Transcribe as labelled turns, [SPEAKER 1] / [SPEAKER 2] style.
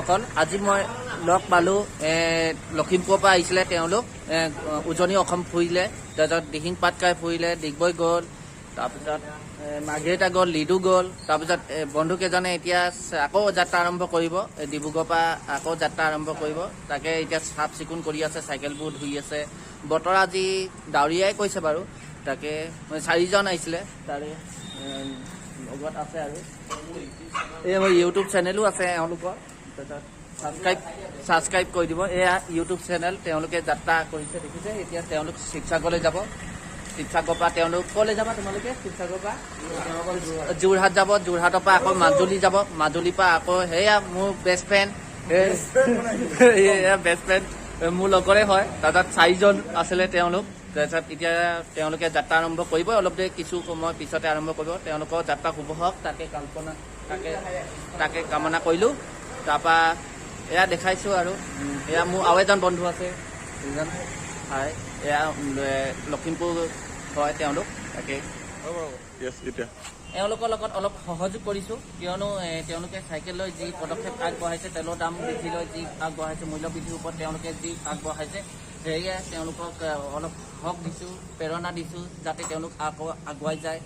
[SPEAKER 1] বন্ধুসকল, আজি মই লগ পালোঁ লখিমপুৰৰ পৰা আহিছিলে তেওঁলোক উজনি অসম ফুৰিলে, তাৰপিছত দিহিং পাটকাই ফুৰিলে, ডিগবৈ গ'ল, তাৰপিছত মাৰ্ঘেৰিটা গ'ল, লিডু গ'ল, তাৰপিছত বন্ধুকেইজনে এতিয়া আকৌ যাত্ৰা আৰম্ভ কৰিব, ডিব্ৰুগড়ৰ পৰা আকৌ যাত্ৰা আৰম্ভ কৰিব। তাকে এতিয়া চাফ চিকুণ কৰি আছে, চাইকেলবোৰ ধুই আছে। বতৰ আজি ডাৱৰীয়াই কৈছে বাৰু। তাকে 4জন আহিছিলে, তাৰে লগত আছে আৰু এই মোৰ ইউটিউব চেনেলো আছে এওঁলোকৰ, তাৰপিছত ছাবস্ক্ৰাইব কৰি দিব। এয়া ইউটিউব চেনেল, তেওঁলোকে যাত্ৰা কৰিছে দেখিছে। এতিয়া তেওঁলোক শিৱসাগৰলৈ যাব। শিৱসাগৰৰ পৰা তেওঁলোক ক'লৈ যাবা তোমালোকে? শিৱসাগৰৰ পৰা যোৰহাট যাব, যোৰহাটৰ পৰা আকৌ মাজুলী যাব, মাজুলীৰ পৰা আকৌ সেয়া মোৰ বেষ্ট ফ্ৰেণ্ড, বেষ্ট ফ্ৰেণ্ড মোৰ লগৰে হয়। তাৰপিছত 4জন আছিলে তেওঁলোক। তাৰপিছত এতিয়া তেওঁলোকে যাত্ৰা আৰম্ভ কৰিব, অলপ দেৰি কিছু সময় পিছতে আৰম্ভ কৰিব। তেওঁলোকৰ যাত্ৰা শুভ হওক তাকে কামনা কৰিলোঁ। তাৰপৰা এয়া দেখাইছোঁ আৰু এয়া মোৰ আৰু এজন বন্ধু আছে, হয়, এয়া লখিমপুৰ হয় তেওঁলোক। তাকে এওঁলোকৰ লগত অলপ সহযোগ কৰিছোঁ, কিয়নো তেওঁলোকে চাইকেল লৈ যি পদক্ষেপ আগবঢ়াইছে, তেলৰ দাম বৃদ্ধি লৈ যি আগবঢ়াইছে, মূল্য বৃদ্ধিৰ ওপৰত তেওঁলোকে যি আগবঢ়াইছে, সেয়ে তেওঁলোকক অলপ হক দিছোঁ, প্ৰেৰণা দিছোঁ, যাতে তেওঁলোক আকৌ আগুৱাই যায়।